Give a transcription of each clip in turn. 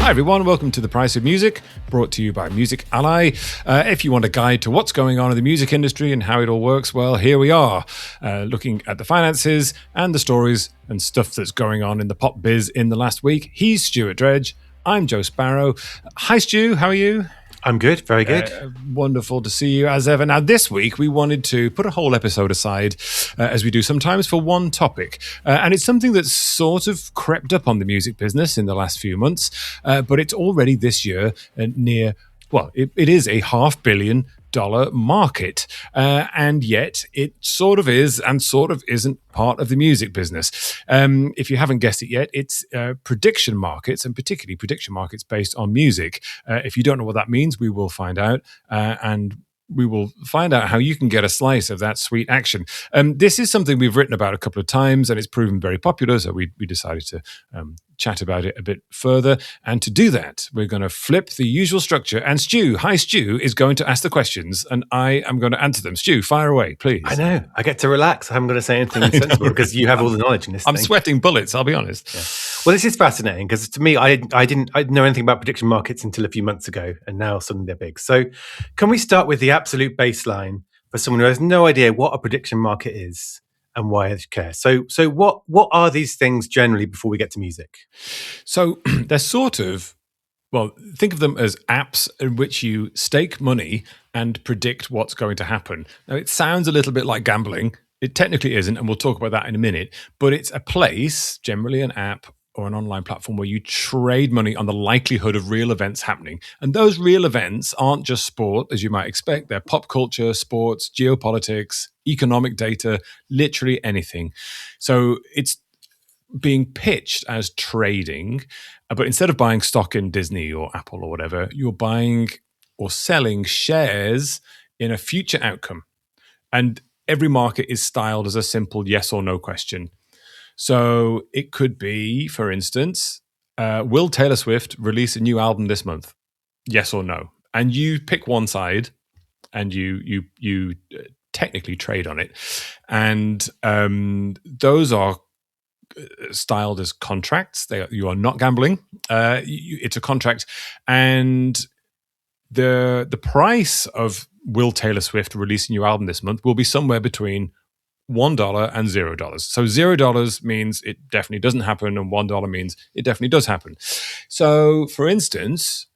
Hi everyone, welcome to The Price of Music, brought to you by Music Ally. If you want a guide to what's going on in the music industry and how it all works, well, here we are, looking at the finances and the stories and stuff that's going on in the pop biz in the last week. He's Stuart Dredge, I'm Joe Sparrow. Hi Stu, how are you? I'm good, very good. Wonderful to see you as ever. Now, this week we wanted to put a whole episode aside, as we do sometimes, for one topic. And it's something that's sort of crept up on the music business in the last few months, but it's already this year near, well, it is a $500 million market, and yet it sort of is and sort of isn't part of the music business. If you haven't guessed it yet, it's prediction markets, and particularly prediction markets based on music. If you don't know what that means, we will find out, and we will find out how you can get a slice of that sweet action. This is something we've written about a couple of times, and it's proven very popular, so we decided to chat about it a bit further. And to do that, we're going to flip the usual structure. And Stu, is going to ask the questions, and I am going to answer them. Stu, fire away, please. I know. I get to relax. I'm going to say anything sensible because you have all the knowledge in this I'm thing. sweating bullets, I'll be honest. Yeah. Well, this is fascinating because to me, I didn't know anything about prediction markets until a few months ago, and now suddenly they're big. So can we start with the absolute baseline for someone who has no idea what a prediction market is and why they care? So what are these things generally before we get to music? So they're sort of, well, think of them as apps in which you stake money and predict what's going to happen. Now, it sounds a little bit like gambling. It technically isn't, and we'll talk about that in a minute, but it's a place, generally an app or an online platform, where you trade money on the likelihood of real events happening. And those real events aren't just sport, as you might expect. They're pop culture, sports, geopolitics, economic data, literally anything. So it's being pitched as trading, but instead of buying stock in Disney or Apple or whatever, you're buying or selling shares in a future outcome. And every market is styled as a simple yes or no question. So it could be, for instance, will Taylor Swift release a new album this month? Yes or no? And you pick one side, and you technically trade on it. And those are styled as contracts. You are not gambling. It's a contract, and the price of will Taylor Swift release a new album this month will be somewhere between $1 and $0. So $0 means it definitely doesn't happen, and $1 means it definitely does happen. So, for instance,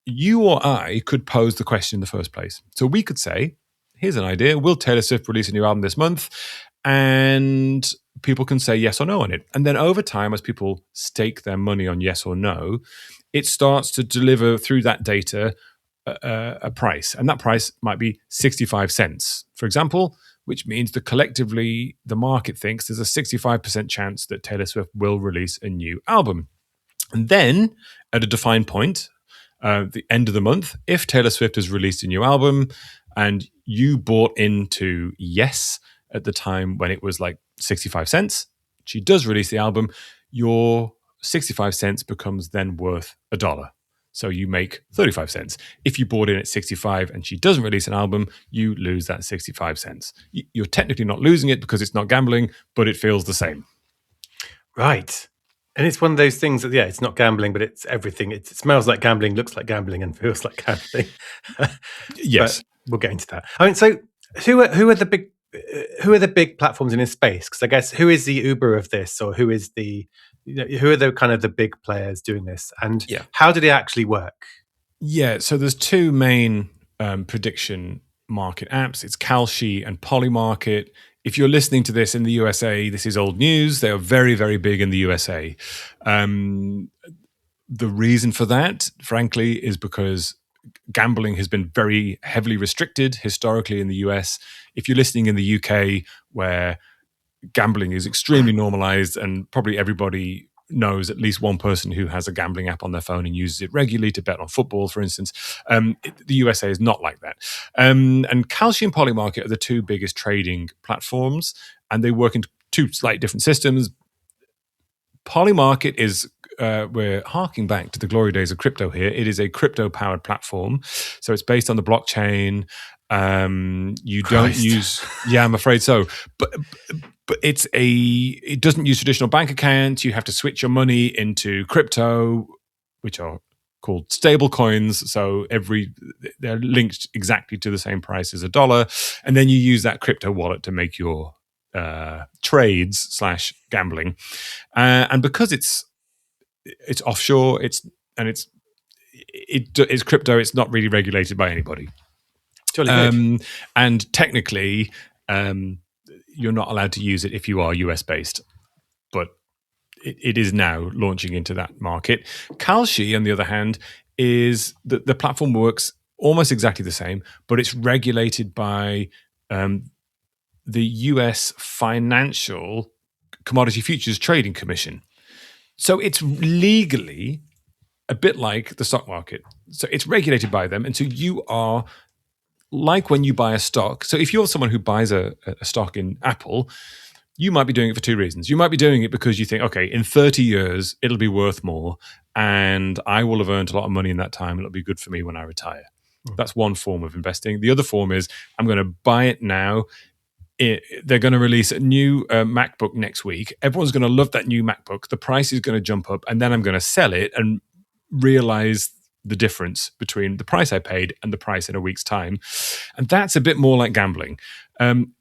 you or I could pose the question in the first place. So we could say, here's an idea: will Taylor Swift release a new album this month? And people can say yes or no on it. And then over time, as people stake their money on yes or no, it starts to deliver through that data a price. And that price might be 65 cents, for example, which means that collectively the market thinks there's a 65% chance that Taylor Swift will release a new album. And then at a defined point, the end of the month, if Taylor Swift has released a new album and you bought into yes at the time when it was like 65 cents, she does release the album, your 65 cents becomes then worth $1. So you make 35 cents. If you bought in at 65 and she doesn't release an album, you lose that 65 cents. You're technically not losing it because it's not gambling, but it feels the same. Right. And it's one of those things that, it's not gambling, but it's everything. It smells like gambling, looks like gambling, and feels like gambling. Yes. But we'll get into that. I mean, so who are the big platforms in this space? Because I guess who is the Uber of this, or who is the who are the kind of the big players doing this, and how do they actually work? Yeah, so there's two main prediction market apps. It's Kalshi and Polymarket. If you're listening to this in the USA, this is old news. They are very, very big in the USA. The reason for that, frankly, is because gambling has been very heavily restricted historically in the US. If you're listening in the UK, where gambling is extremely normalized, and probably everybody knows at least one person who has a gambling app on their phone and uses it regularly to bet on football, for instance. The USA is not like that. And Kalshi and Polymarket are the two biggest trading platforms, and they work in two slightly different systems. Polymarket is, we're harking back to the glory days of crypto here. It is a crypto-powered platform. So it's based on the blockchain. You don't use, I'm afraid so. But it doesn't use traditional bank accounts. You have to switch your money into crypto which are called stable coins. So they're linked exactly to the same price as a dollar. And then you use that crypto wallet to make your trades / gambling. And because it's offshore, it's crypto, it's not really regulated by anybody. Jolly good. And technically, you're not allowed to use it if you are US based, but it is now launching into that market. Kalshi, on the other hand, is the platform works almost exactly the same, but it's regulated by the US Financial Commodity Futures Trading Commission. So it's legally a bit like the stock market. So it's regulated by them. And so you are like when you buy a stock. So if you're someone who buys a stock in Apple, you might be doing it for two reasons. You might be doing it because you think, okay, in 30 years, it'll be worth more and I will have earned a lot of money in that time. It'll be good for me when I retire. That's one form of investing. The other form is I'm going to buy it now. They're going to release a new MacBook next week. Everyone's going to love that new MacBook. The price is going to jump up, and then I'm going to sell it and realize the difference between the price I paid and the price in a week's time. And that's a bit more like gambling.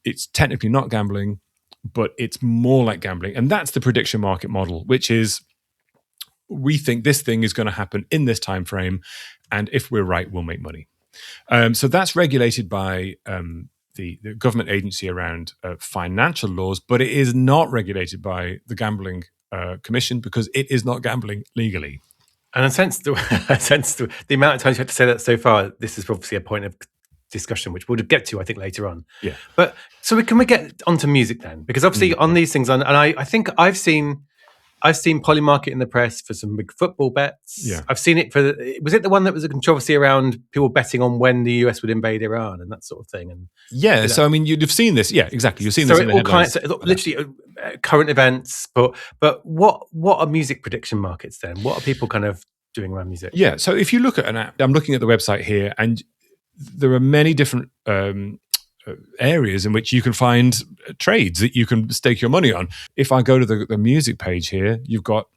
It's technically not gambling, but it's more like gambling. And that's the prediction market model, which is we think this thing is going to happen in this time frame, and if we're right, we'll make money. So that's regulated by the government agency around financial laws, but it is not regulated by the Gambling Commission because it is not gambling legally. And I sense the amount of times you have to say that so far, this is obviously a point of discussion, which we'll get to, I think, later on. Yeah. But so can we get onto music then? Because obviously on these things, and I think I've seen Polymarket in the press for some big football bets. Yeah. I've seen it was it the one that was a controversy around people betting on when the US would invade Iran and that sort of thing? And yeah, so I mean, you'd have seen this. Yeah, exactly. You've seen this in the headlines. Literally current events. But what are music prediction markets then? What are people kind of doing around music? Yeah, so if you look at an app, I'm looking at the website here, and there are many different areas in which you can find trades that you can stake your money on. If I go to the music page here, you've got,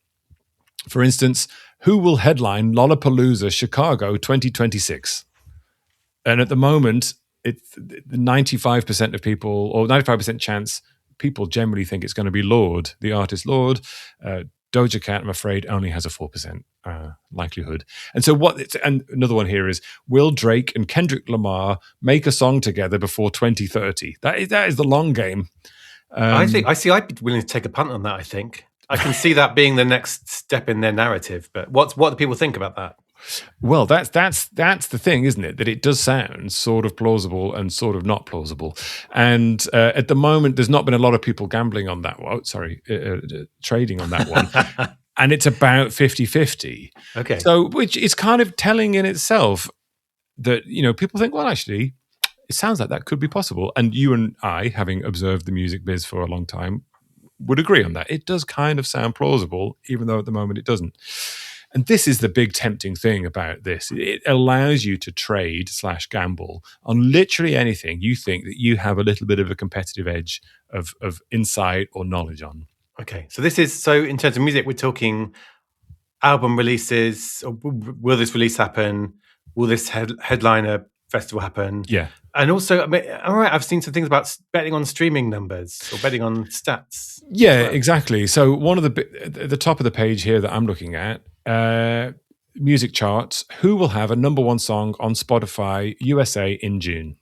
for instance, who will headline Lollapalooza Chicago 2026? And at the moment, it's 95% of people, or 95% chance, people generally think it's going to be Lorde, the artist Lorde. Doja Cat, I'm afraid, only has a 4% likelihood. And so and another one here is, will Drake and Kendrick Lamar make a song together before 2030? That is the long game. I'd be willing to take a punt on that, I think. I can see that being the next step in their narrative. But what do people think about that? Well, that's the thing, isn't it? That it does sound sort of plausible and sort of not plausible. And at the moment, there's not been a lot of people gambling on that one. Trading on that one. And it's about 50-50. Okay. So, which is kind of telling in itself that, people think, well, actually, it sounds like that could be possible. And you and I, having observed the music biz for a long time, would agree on that. It does kind of sound plausible, even though at the moment it doesn't. And this is the big tempting thing about this. It allows you to trade / gamble on literally anything you think that you have a little bit of a competitive edge of insight or knowledge on. Okay. So in terms of music, we're talking album releases. Or will this release happen? Will this headliner festival happen? Yeah. And also, all right, I've seen some things about betting on streaming numbers or betting on stats. Yeah, exactly. So one of the top of the page here that I'm looking at, music charts, who will have a number one song on Spotify USA in June?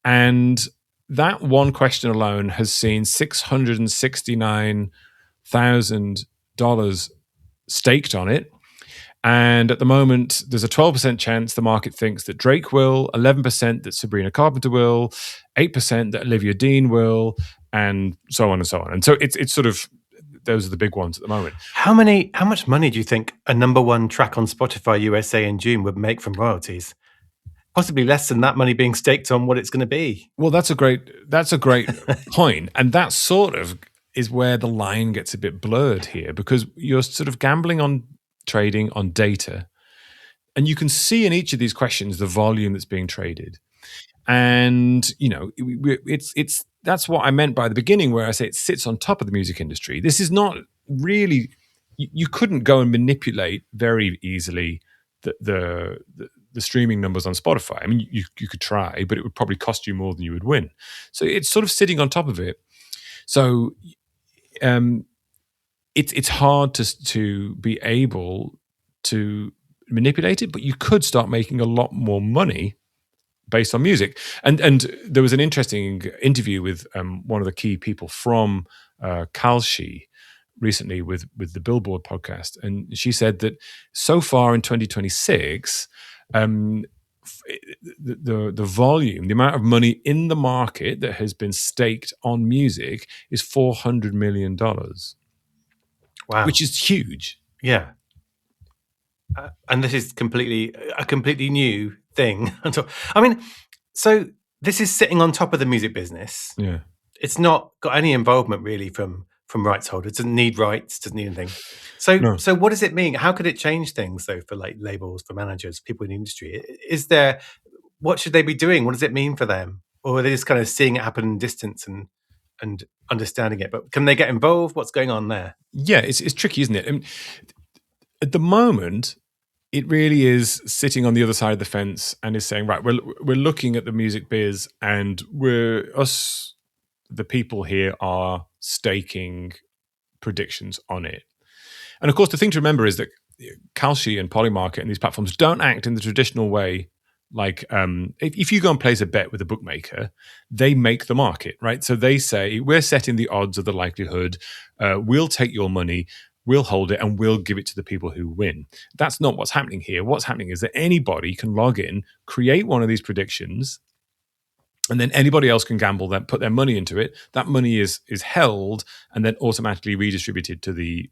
And that one question alone has seen $669,000 staked on it. And at the moment, there's a 12% chance the market thinks that Drake will, 11% that Sabrina Carpenter will, 8% that Olivia Dean will, and so on and so on. And so it's sort of, those are the big ones at the moment. How much money do you think a number one track on Spotify USA in June would make from royalties? Possibly less than that money being staked on what it's going to be. Well, that's a great point. And that sort of is where the line gets a bit blurred here, because you're sort of gambling on trading on data. And you can see in each of these questions the volume that's being traded. And, that's what I meant by the beginning, where I say it sits on top of the music industry. This is not really you couldn't go and manipulate very easily the streaming numbers on Spotify. I mean, you could try, but it would probably cost you more than you would win. So it's sort of sitting on top of it. So it's hard to be able to manipulate it, but you could start making a lot more money based on music. And there was an interesting interview with one of the key people from Kalshi recently with the Billboard podcast, and she said that so far in 2026, the volume, the amount of money in the market that has been staked on music is $400 million, Wow. which is huge. Yeah. And this is a completely new thing. I mean, so this is sitting on top of the music business. Yeah. It's not got any involvement really from rights holders. Doesn't need rights. Doesn't need anything. So No. so what does it mean? How could it change things though for like labels, for managers, people in the industry? What should they be doing? What does it mean for them? Or are they just kind of seeing it happen in distance and understanding it? But can they get involved? What's going on there? Yeah, it's tricky, isn't it? At the moment, it really is sitting on the other side of the fence and is saying, right, we're looking at the music biz, and the people here are staking predictions on it. And of course, the thing to remember is that Kalshi and Polymarket and these platforms don't act in the traditional way. Like if you go and place a bet with a bookmaker, they make the market, right? So they say, we're setting the odds of the likelihood. We'll take your money, we'll hold it, and we'll give it to the people who win. That's not what's happening here. What's happening is that anybody can log in, create one of these predictions, and then anybody else can gamble, then put their money into it. That money is held and then automatically redistributed to the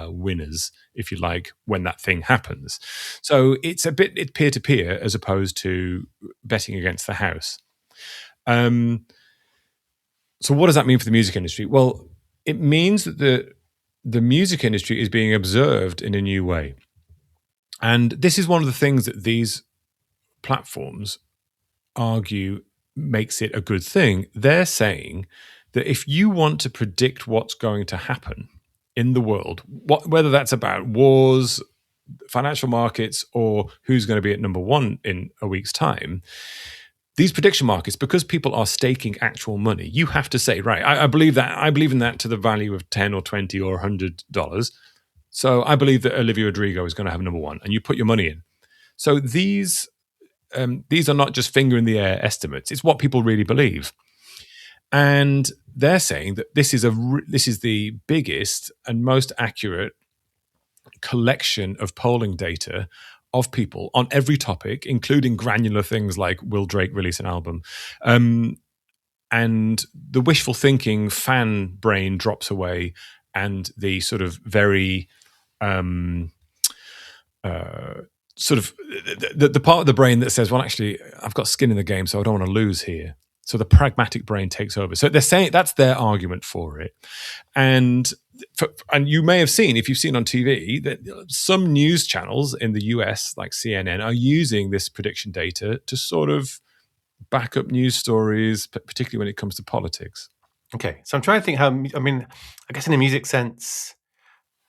winners, if you like, when that thing happens. So it's peer-to-peer as opposed to betting against the house. So what does that mean for the music industry? Well, it means that the music industry is being observed in a new way. And this is one of the things that these platforms argue makes it a good thing. They're saying that if you want to predict what's going to happen in the world, whether that's about wars, financial markets, or who's going to be at number one in a week's time, these prediction markets, because people are staking actual money, you have to say, right, I believe in that to the value of 10 or 20 or $100. So I believe that Olivia Rodrigo is going to have number one, and you put your money in. So these are not just finger in the air estimates. It's what people really believe. And they're saying that this is the biggest and most accurate collection of polling data of people on every topic, including granular things like, will Drake release an album? And the wishful thinking fan brain drops away, and the sort of very sort of the part of the brain that says, well, actually, I've got skin in the game, so I don't want to lose here. So the pragmatic brain takes over. So they're saying that's their argument for it. And you may have seen, if you've seen on TV, that some news channels in the US, like CNN, are using this prediction data to sort of back up news stories, particularly when it comes to politics. Okay, so I'm trying to think I guess in a music sense,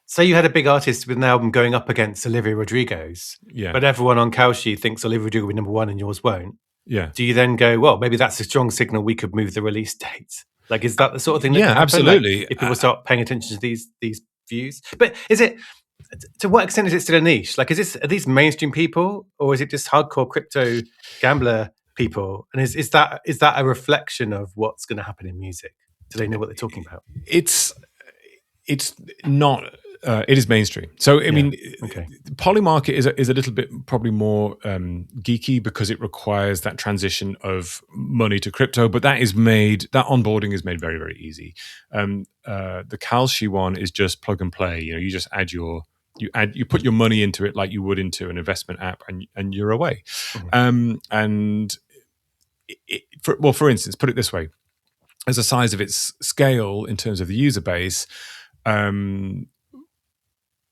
say you had a big artist with an album going up against Olivia Rodrigo's, but everyone on Kalshi thinks Olivia Rodrigo will be number one and yours won't. Yeah. Do you then go, well, maybe that's a strong signal we could move the release date? Like, is that the sort of thing that could happen? Absolutely. Like, if people start paying attention to these views? But to what extent is it still a niche? Like, are these mainstream people, or is it just hardcore crypto gambler people? And is that a reflection of what's going to happen in music? Do they know what they're talking about? It's not. It is mainstream. So I mean, Polymarket is a little bit probably more geeky because it requires that transition of money to crypto. But that onboarding is made very, very easy. The Kalshi one is just plug and play. You just you put your money into it like you would into an investment app, and you're away. Mm-hmm. For instance, put it this way: as the size of its scale in terms of the user base.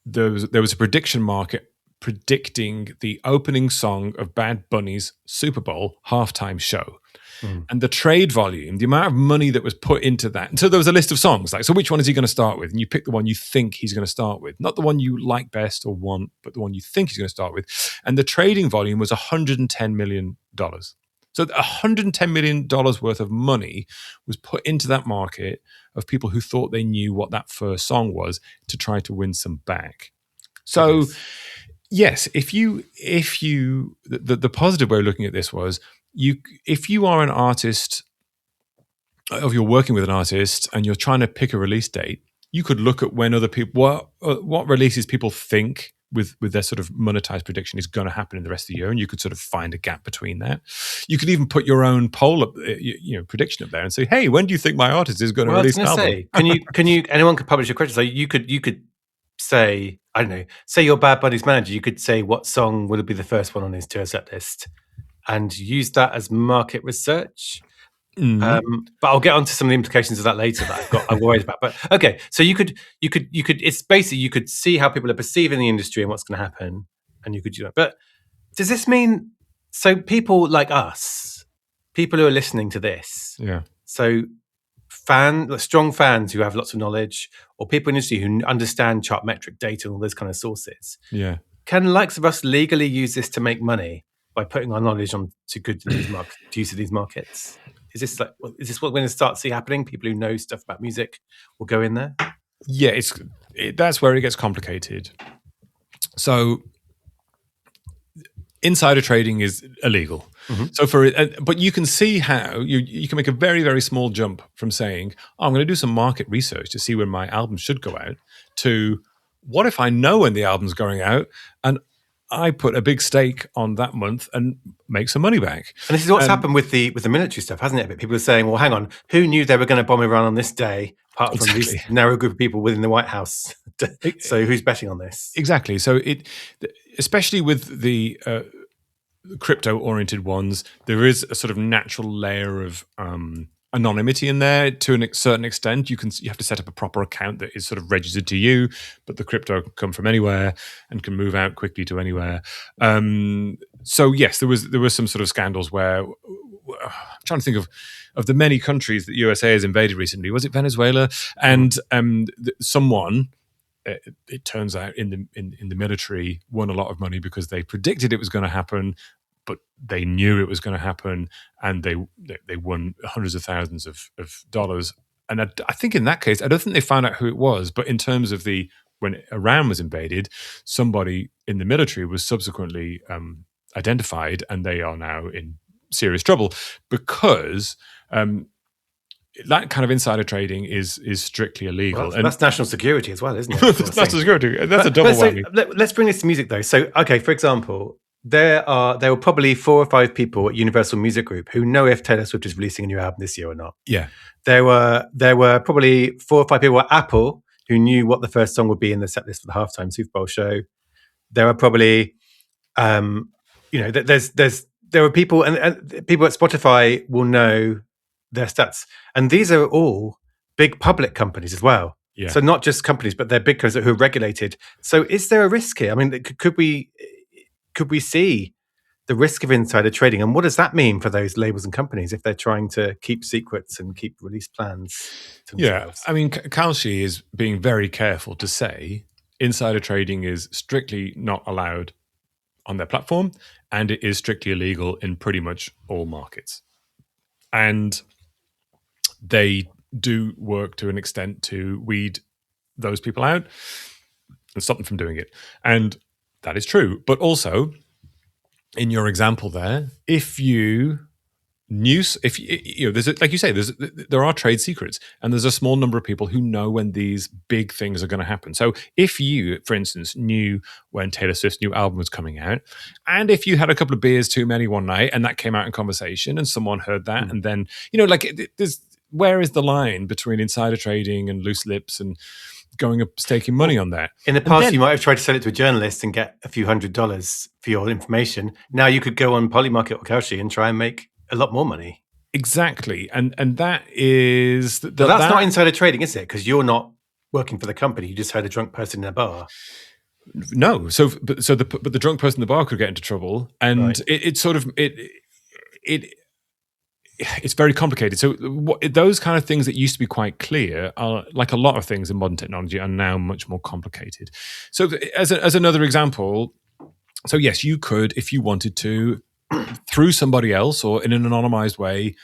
There was a prediction market predicting the opening song of Bad Bunny's Super Bowl halftime show. and the trade volume, the amount of money that was put into that. And so there was a list of songs, like, so which one is he going to start with? And you pick the one you think he's going to start with, not the one you like best or want, but the one you think he's going to start with. And the trading volume was $110 million. So $110 million worth of money was put into that market of people who thought they knew what that first song was to try to win some back. So yes, if you the positive way of looking at this was, if you are an artist, or you're working with an artist and you're trying to pick a release date, you could look at when other people, what releases people think with their sort of monetized prediction is going to happen in the rest of the year, and you could sort of find a gap between that. You could even put your own poll up, prediction up there, and say, "Hey, when do you think my artist is going to release an album?" Anyone could publish a question. So you could say, I don't know, say you're Bad Bunny's manager, you could say what song would be the first one on his tour set list, and use that as market research. But I'll get onto some of the implications of that later that I'm worried about. But okay, so you could it's basically, you could see how people are perceiving the industry and what's going to happen, and you could do that. But does this mean, so people like us, people who are listening to this, so strong fans who have lots of knowledge, or people in the industry who understand chart metric data and all those kind of sources, can the likes of us legally use this to make money by putting our knowledge on to use of these markets? Is this what we're going to start to see happening? People who know stuff about music will go in there? Yeah, that's where it gets complicated. So insider trading is illegal. So but you can see how you can make a very, very small jump from saying, I'm going to do some market research to see when my album should go out, to what if I know when the album's going out and I put a big stake on that month and make some money back. And this is what's happened with the military stuff, hasn't it? But people are saying, well, hang on, who knew they were going to bomb Iran on this day, apart from this narrow group of people within the White House? So who's betting on this? Exactly. So especially with the crypto-oriented ones, there is a sort of natural layer of anonymity in there to a certain extent. You have to set up a proper account that is sort of registered to you, but the crypto can come from anywhere and can move out quickly to anywhere. So yes, there was some sort of scandals where, I'm trying to think of the many countries that USA has invaded recently. Was it Venezuela? And someone, it turns out, in the military, won a lot of money because they predicted it was going to happen, but they knew it was going to happen, and they won hundreds of thousands of dollars. And I think in that case, I don't think they found out who it was, but in terms of when Iran was invaded, somebody in the military was subsequently identified, and they are now in serious trouble because that kind of insider trading is strictly illegal. Well, and that's national security as well, isn't it? That's national security. That's a double whammy. Let's bring this to music, though. So, okay, for example, there were probably 4 or 5 people at Universal Music Group who know if Taylor Swift is releasing a new album this year or not. Yeah. There were probably 4 or 5 people at Apple who knew what the first song would be in the set list for the halftime Super Bowl show. There are probably, there are people, and people at Spotify will know their stats. And these are all big public companies as well. Yeah. So not just companies, but they're big companies who are regulated. So is there a risk here? I mean, could we see the risk of insider trading? And what does that mean for those labels and companies if they're trying to keep secrets and keep release plans to themselves? Yeah, I mean, Kalshi is being very careful to say insider trading is strictly not allowed on their platform, and it is strictly illegal in pretty much all markets. And they do work to an extent to weed those people out and stop them from doing it. And that is true. But also, in your example there, if you there's like you say, there are trade secrets, and there's a small number of people who know when these big things are going to happen. So if you, for instance, knew when Taylor Swift's new album was coming out, and if you had a couple of beers too many one night and that came out in conversation and someone heard that, and then, where is the line between insider trading and loose lips and going up staking money on that? In the past, you might have tried to sell it to a journalist and get a few $100s for your information. Now you could go on Polymarket or Kalshi and try and make a lot more money. Exactly. And that is... But that's not insider trading, is it? Because you're not working for the company. You just heard a drunk person in a bar. No. But the drunk person in the bar could get into trouble. And right. it's very complicated. So those kind of things that used to be quite clear are, like a lot of things in modern technology, are now much more complicated. So as another example, so yes, you could, if you wanted to, through somebody else or in an anonymized way,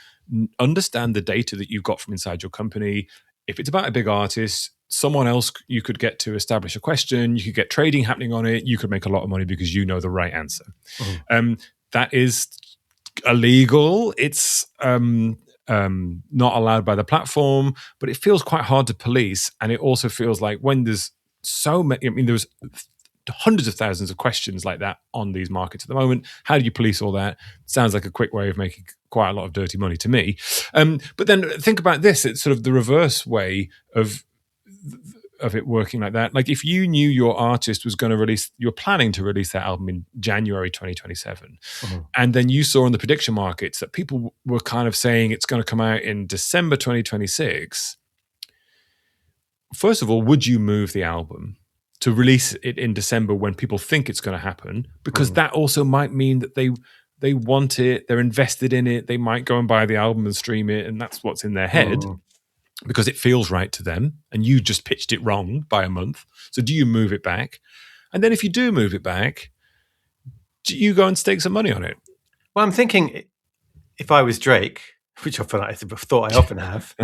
understand the data that you've got from inside your company. If it's about a big artist, someone else you could get to establish a question, you could get trading happening on it, you could make a lot of money because you know the right answer. That is illegal. It's not allowed by the platform, but it feels quite hard to police. And it also feels like when there's so many, I mean, there's hundreds of thousands of questions like that on these markets at the moment. How do you police all that? Sounds like a quick way of making quite a lot of dirty money to me. But then think about this. It's sort of the reverse way of it working like that. Like if you knew your artist was going to release, you're planning to release that album in January 2027, and then you saw in the prediction markets that people were kind of saying it's going to come out in December 2026. First of all, would you move the album to release it in December when people think it's going to happen? Because that also might mean that they want it, they're invested in it, they might go and buy the album and stream it, and that's what's in their head. Because it feels right to them, and you just pitched it wrong by a month. So do you move it back? And then if you do move it back, do you go and stake some money on it? Well, I'm thinking if I was Drake, which I thought I often have,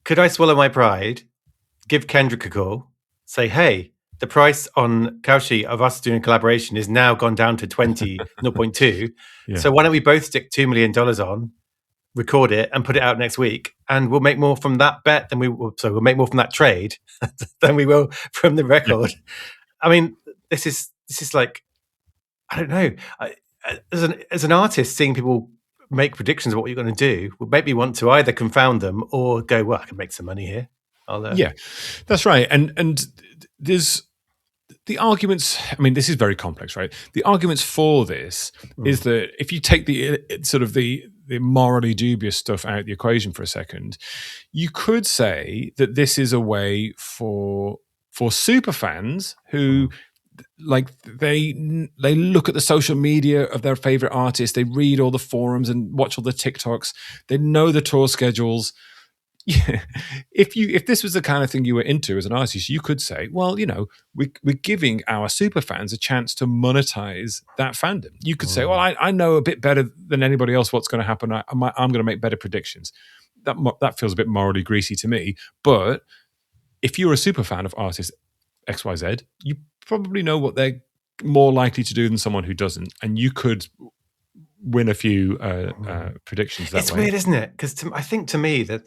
could I swallow my pride, give Kendrick a call, say, hey, the price on Kaushi of us doing a collaboration is now gone down to 0.2. So why don't we both stick $2 million on, record it and put it out next week, and we'll make more from that bet than we'll make more from that trade than we will from the record. I mean, this is like, I don't know. As an artist, seeing people make predictions of what you're going to do would make me want to either confound them or go, well, I can make some money here. Yeah, that's right. And there's the arguments. I mean, this is very complex, right? The arguments for this is that if you take the sort of the morally dubious stuff out of the equation for a second, you could say that this is a way for super fans who like they look at the social media of their favorite artists, they read all the forums and watch all the TikToks, they know the tour schedules. Yeah. If this was the kind of thing you were into as an artist, you could say, well, you know, we're giving our super fans a chance to monetize that fandom. You could say, well, I know a bit better than anybody else what's going to happen. I'm going to make better predictions. That feels a bit morally greasy to me. But if you're a super fan of artist XYZ, you probably know what they're more likely to do than someone who doesn't, and you could win a few predictions that way. It's weird, isn't it? Because I think to me that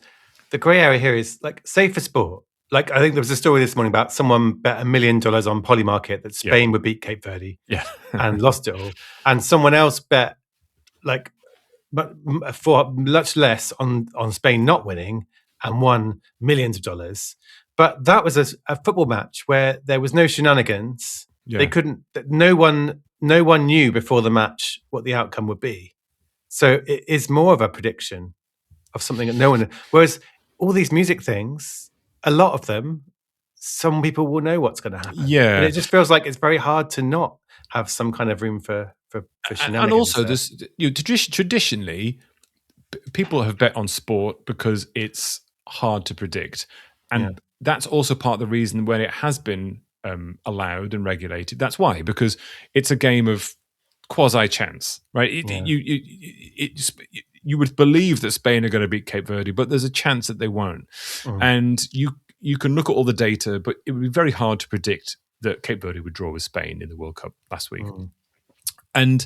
the grey area here is like, say for sport, like I think there was a story this morning about someone bet $1 million on Polymarket that Spain would beat Cape Verde, and lost it all, and someone else bet like for much less on Spain not winning and won millions of dollars. But that was a football match where there was no shenanigans. They couldn't. No one knew before the match what the outcome would be. So it is more of a prediction of something that no one. Whereas all these music things, a lot of them, some people will know what's going to happen. Yeah, and it just feels like it's very hard to not have some kind of room for shenanigans. And also, there's traditionally, people have bet on sport because it's hard to predict, and that's also part of the reason when it has been allowed and regulated. That's why, because it's a game of quasi chance, right? You would believe that Spain are going to beat Cape Verde, but there's a chance that they won't. And you can look at all the data, but it would be very hard to predict that Cape Verde would draw with Spain in the World Cup last week. And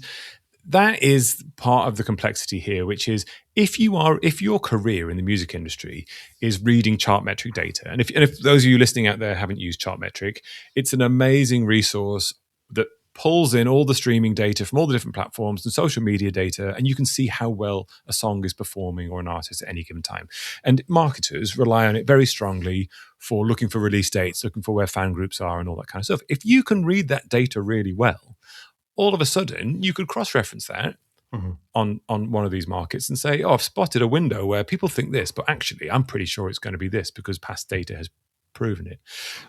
that is part of the complexity here, which is if your career in the music industry is reading Chartmetric data, and if those of you listening out there haven't used Chartmetric, it's an amazing resource that pulls in all the streaming data from all the different platforms and social media data, and you can see how well a song is performing or an artist at any given time. And marketers rely on it very strongly for looking for release dates, looking for where fan groups are and all that kind of stuff. If you can read that data really well, all of a sudden you could cross-reference that on one of these markets and say, oh, I've spotted a window where people think this, but actually I'm pretty sure it's going to be this because past data has proven it,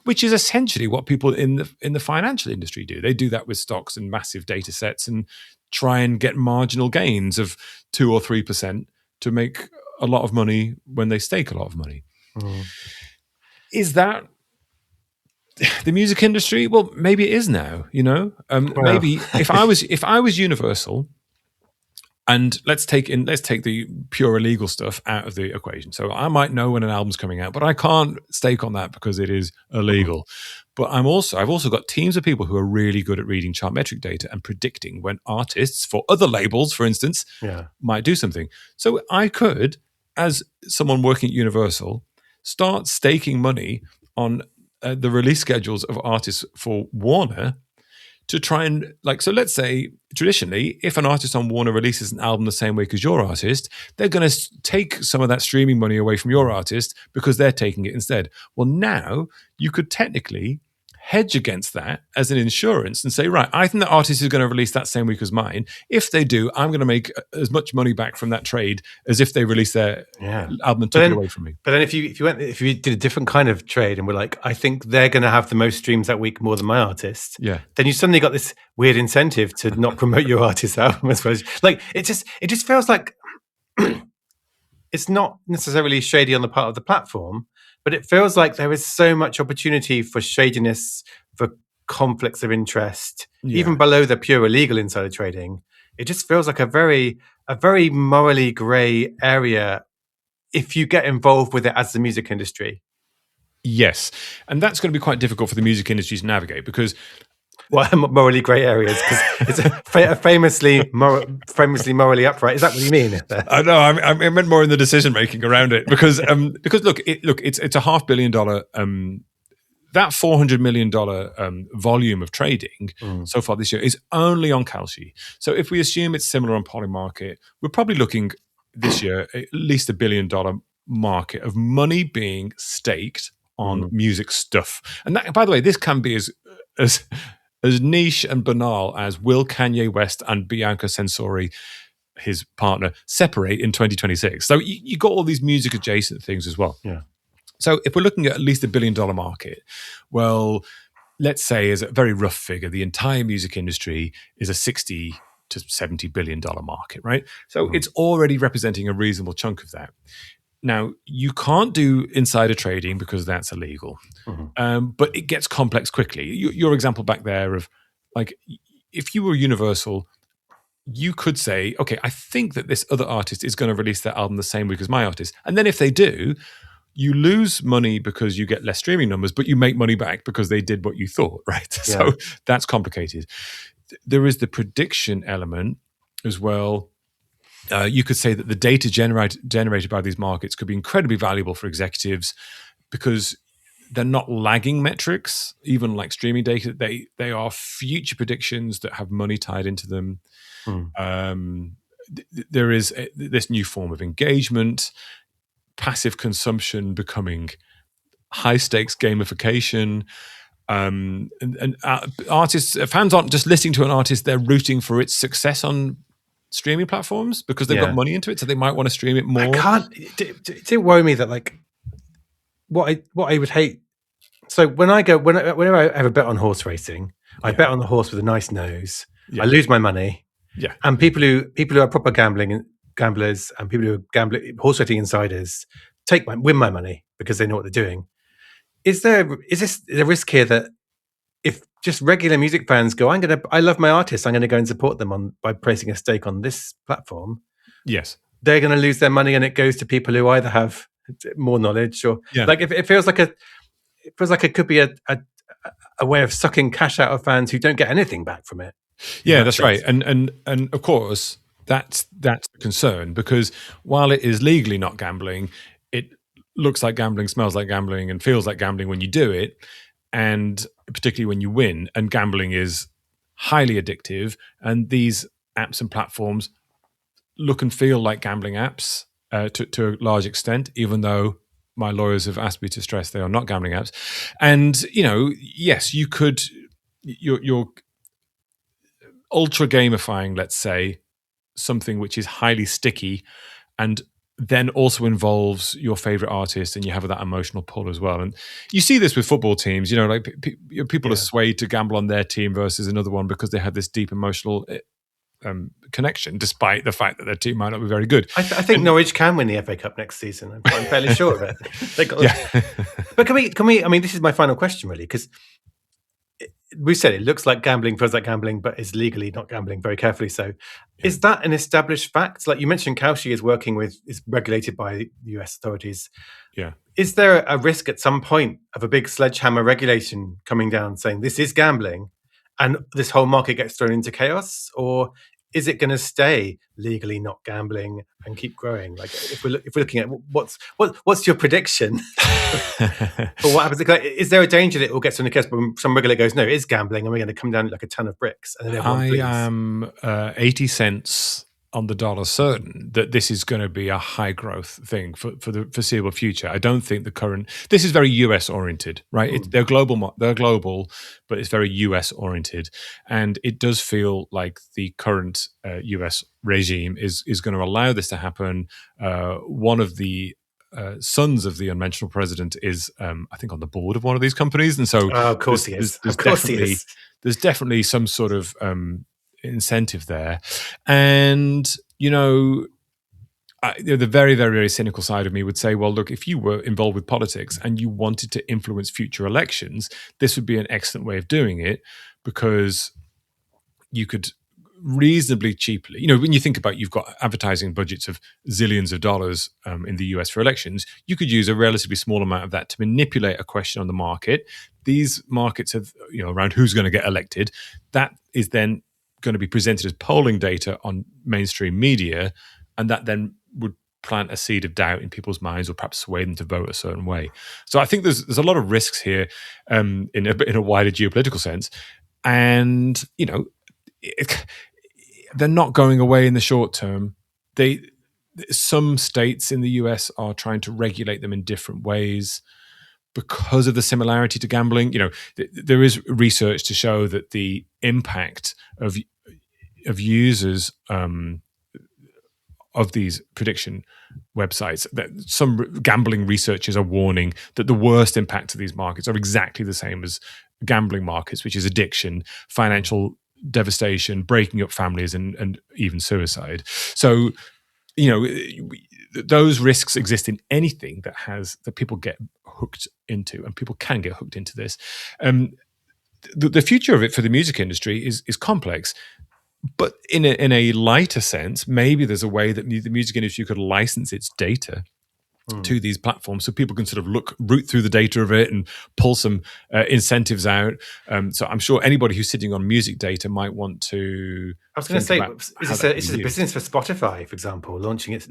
which is essentially what people in the financial industry do. They do that with stocks and massive data sets and try and get marginal gains of 2 or 3% to make a lot of money when they stake a lot of money. Is that the music industry? Well, maybe it is now. Maybe if I was Universal, and let's take the pure illegal stuff out of the equation. So I might know when an album's coming out, but I can't stake on that because it is illegal. But I've also got teams of people who are really good at reading chart metric data and predicting when artists for other labels, for instance, might do something. So I could, as someone working at Universal, start staking money on the release schedules of artists for Warner to try and so let's say traditionally, if an artist on Warner releases an album the same week as your artist, they're going to take some of that streaming money away from your artist because they're taking it instead. Well, now you could technically hedge against that as an insurance and say, right, I think the artist is going to release that same week as mine. If they do, I'm going to make as much money back from that trade as if they released their album and took it away from me. But then if you did a different kind of trade and were like, I think they're going to have the most streams that week more than my artist, then you suddenly got this weird incentive to not promote your artist's album as well. It just feels like it's not necessarily shady on the part of the platform, but it feels like there is so much opportunity for shadiness, for conflicts of interest, even below the pure illegal insider trading. It just feels like a very morally grey area if you get involved with it as the music industry. Yes, and that's going to be quite difficult for the music industry to navigate because morally grey areas, because it's famously morally upright. Is that what you mean? I know. I meant more in the decision making around it because look, it's a $500 million that $400 million volume of trading so far this year is only on Kalshi. So if we assume it's similar on Polymarket, we're probably looking this year at least $1 billion market of money being staked on music stuff. And that, by the way, this can be as niche and banal as will Kanye West and Bianca Censori, his partner, separate in 2026. So you got all these music adjacent things as well. Yeah. So if we're looking at least $1 billion market, well, let's say as a very rough figure, the entire music industry is a $60 to $70 billion market, right? So it's already representing a reasonable chunk of that. Now, you can't do insider trading because that's illegal, but it gets complex quickly. Your example back there of if you were Universal, you could say, okay, I think that this other artist is going to release their album the same week as my artist. And then if they do, you lose money because you get less streaming numbers, but you make money back because they did what you thought, right? Yeah. So that's complicated. There is the prediction element as well. You could say that the data generated by these markets could be incredibly valuable for executives because they're not lagging metrics, even like streaming data. They are future predictions that have money tied into them. There is this new form of engagement, passive consumption becoming high stakes gamification. And fans aren't just listening to an artist; they're rooting for its success on streaming platforms because they've got money into it, so they might want to stream it more. It worry me that what I would hate. So whenever I have a bet on horse racing, I bet on the horse with a nice nose. I lose my money. Yeah, and people who are proper gamblers and people who are horse racing insiders win my money because they know what they're doing. Is this a risk here that if just regular music fans go, I love my artists, I'm going to go and support them by placing a stake on this platform. Yes, they're going to lose their money, and it goes to people who either have more knowledge or it feels like it could be a way of sucking cash out of fans who don't get anything back from it. Yeah, that's right. And of course that's the concern because while it is legally not gambling, it looks like gambling, smells like gambling, and feels like gambling when you do it. And particularly when you win, and gambling is highly addictive. And these apps and platforms look and feel like gambling apps to a large extent, even though my lawyers have asked me to stress they are not gambling apps. And, yes, you could, you're ultra gamifying, let's say, something which is highly sticky and then also involves your favorite artist, and you have that emotional pull as well. And you see this with football teams, like people are swayed to gamble on their team versus another one because they have this deep emotional connection, despite the fact that their team might not be very good. I think Norwich can win the FA Cup next season. I'm fairly sure of it. But can we? I mean, this is my final question, really, because we said it looks like gambling, feels like gambling, but is legally not gambling, very carefully so. Yeah. Is that an established fact? Like you mentioned, Kalshi is regulated by US authorities. Yeah. Is there a risk at some point of a big sledgehammer regulation coming down saying this is gambling and this whole market gets thrown into chaos? Or is it going to stay legally not gambling and keep growing? Like if we're looking at what's your prediction for what happens? Is there a danger that it will get to the case when some regulator goes, no, it is gambling, and we're going to come down like a ton of bricks, and then everyone flees? I am 80 cents on the dollar certain that this is going to be a high growth thing for the foreseeable future. I don't think this is very US oriented, right? They're global, but it's very US oriented. And it does feel like the current US regime is going to allow this to happen. One of the sons of the unmentionable president is, I think, on the board of one of these companies. And so of course he is. There's definitely some sort of incentive there. And the very, very, very cynical side of me would say, well, look, if you were involved with politics and you wanted to influence future elections, this would be an excellent way of doing it, because you could reasonably cheaply, when you think about, you've got advertising budgets of zillions of dollars in the US for elections, you could use a relatively small amount of that to manipulate a question on the market. These markets have, around who's going to get elected, that is then going to be presented as polling data on mainstream media, and that then would plant a seed of doubt in people's minds, or perhaps sway them to vote a certain way. So I think there's a lot of risks here in a wider geopolitical sense, and they're not going away in the short term. Some states in the US are trying to regulate them in different ways because of the similarity to gambling. There is research to show that the impact of users of these prediction websites, that some gambling researchers are warning that the worst impact of these markets are exactly the same as gambling markets, which is addiction, financial devastation, breaking up families, and even suicide. So, those risks exist in anything that people get hooked into, and people can get hooked into this. The future of it for the music industry is complex, but in a lighter sense, maybe there's a way that the music industry could license its data to these platforms, so people can sort of root through the data of it and pull some incentives out. So I'm sure anybody who's sitting on music data might want to. I was going to say, is this a business for Spotify, for example, launching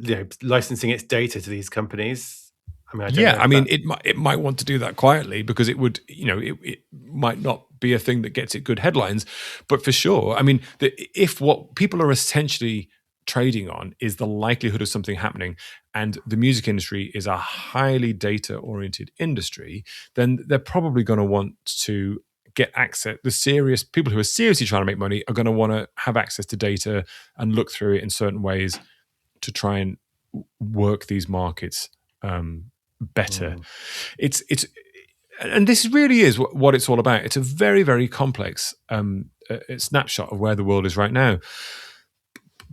licensing its data to these companies? It might want to do that quietly, because it would, it might not be a thing that gets it good headlines, but for sure, if what people are essentially trading on is the likelihood of something happening, and the music industry is a highly data-oriented industry, then they're probably going to want to get access. The serious people who are seriously trying to make money are going to want to have access to data and look through it in certain ways to try and work these markets better. It's and this really is what it's all about. It's a very, very complex snapshot of where the world is right now.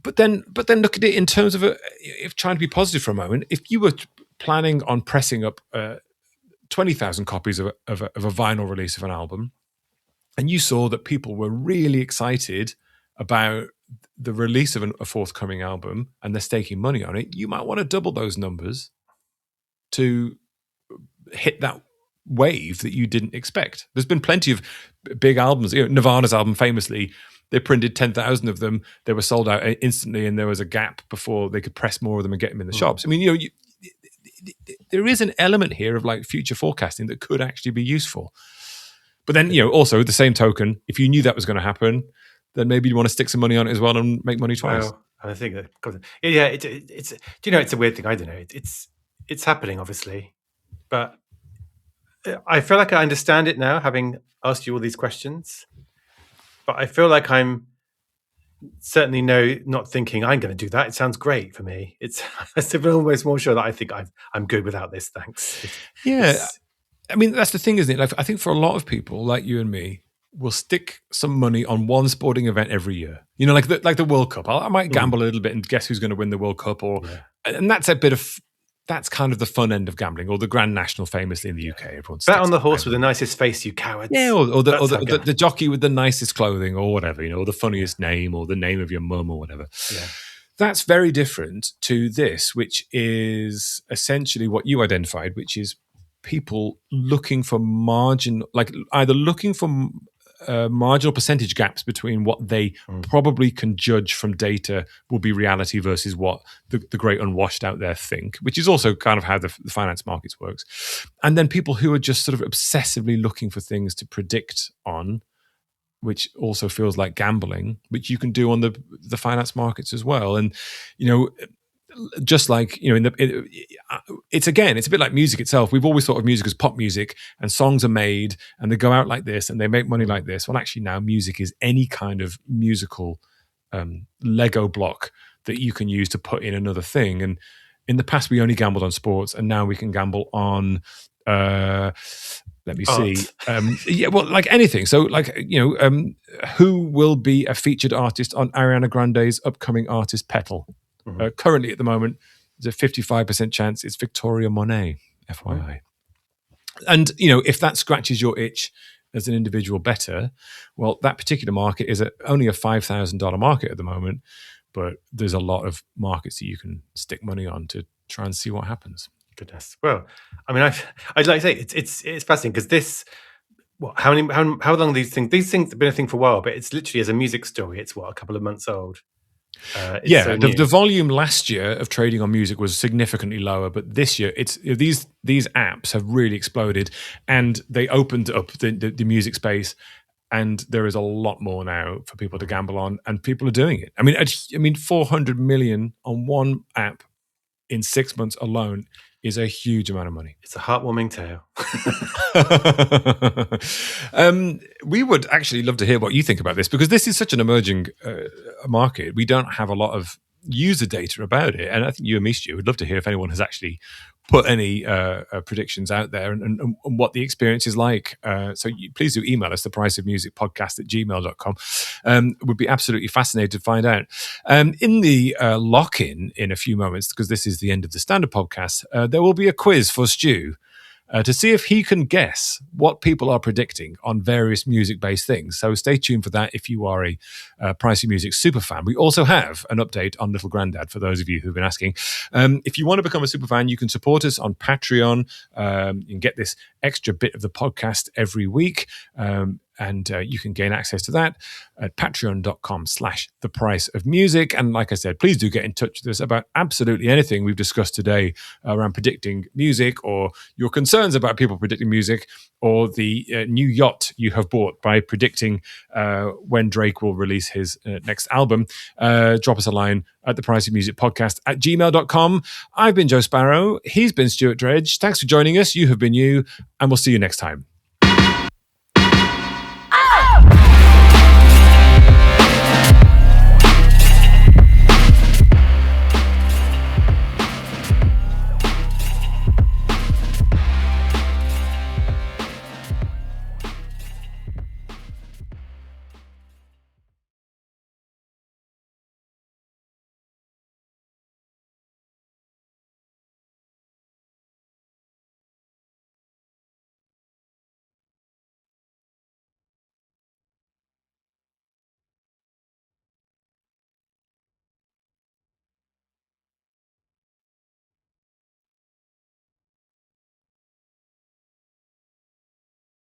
But then look at it in terms of if trying to be positive for a moment. If you were planning on pressing up 20,000 copies of a vinyl release of an album, and you saw that people were really excited about the release of a forthcoming album, and they're staking money on it, you might want to double those numbers to hit that wave that you didn't expect. There's been plenty of big albums. Nirvana's album, famously, they printed 10,000 of them. They were sold out instantly, and there was a gap before they could press more of them and get them in the shops. There is an element here of like future forecasting that could actually be useful. But then, also the same token, if you knew that was going to happen, then maybe you want to stick some money on it as well and make money twice. Well, I think that, it's it's a weird thing. I don't know. It's happening, obviously, but I feel like I understand it now, having asked you all these questions. But I feel like I'm certainly not thinking I'm going to do that. It sounds great for me. It's I'm almost more sure that I think I'm good without this. Thanks. Yeah. It's I mean, that's the thing, isn't it? Like, I think for a lot of people like you and me, will stick some money on one sporting event every year. You know, like the World Cup. I might gamble a little bit and guess who's going to win the World Cup, and that's a bit of that's kind of the fun end of gambling, or the Grand National, famously in the UK. Everyone bet sticks on the horse $5. with the nicest face, you cowards. Yeah, or the jockey with the nicest clothing, or whatever, or the funniest name, or the name of your mum, or whatever. Yeah. That's very different to this, which is essentially what you identified, which is people looking for either looking for marginal percentage gaps between what they probably can judge from data will be reality versus what the great unwashed out there think, which is also kind of how the finance markets works. And then people who are just sort of obsessively looking for things to predict on, which also feels like gambling, which you can do on the finance markets as well. And, just like, it's a bit like music itself. We've always thought of music as pop music, and songs are made and they go out like this and they make money like this. Well, actually now music is any kind of musical Lego block that you can use to put in another thing. And in the past we only gambled on sports, and now we can gamble on let me see. Like anything. So, who will be a featured artist on Ariana Grande's upcoming artist Petal? Currently, at the moment, there's a 55% chance it's Victoria Monet, FYI. And, if that scratches your itch as an individual bettor, well, that particular market is only a $5,000 market at the moment, but there's a lot of markets that you can stick money on to try and see what happens. Goodness. Well, I mean, I'd like to say it's fascinating because this. How long these things have been a thing for a while, but it's literally as a music story. It's a couple of months old. The volume last year of trading on music was significantly lower, but this year these apps have really exploded, and they opened up the music space, and there is a lot more now for people to gamble on, and people are doing it. I mean, 400 million on one app in 6 months alone is a huge amount of money. It's a heartwarming tale. We would actually love to hear what you think about this, because this is such an emerging market. We don't have a lot of user data about it, and I think you and me, Stu, would love to hear if anyone has actually put any predictions out there and what the experience is like. So please do email us, thepriceofmusicpodcast@gmail.com. Would be absolutely fascinated to find out. In the lock-in in a few moments, because this is the end of the standard podcast, there will be a quiz for Stu to see if he can guess what people are predicting on various music-based things. So stay tuned for that if you are a Pricey Music super fan. We also have an update on Little Grandad for those of you who've been asking. If you want to become a super fan, you can support us on Patreon. You can get this extra bit of the podcast every week. And you can gain access to that at patreon.com/thepriceofmusic. And like I said, please do get in touch with us about absolutely anything we've discussed today around predicting music, or your concerns about people predicting music, or the new yacht you have bought by predicting when Drake will release his next album. Drop us a line at thepriceofmusicpodcast@gmail.com. I've been Joe Sparrow. He's been Stuart Dredge. Thanks for joining us. You have been you, and we'll see you next time.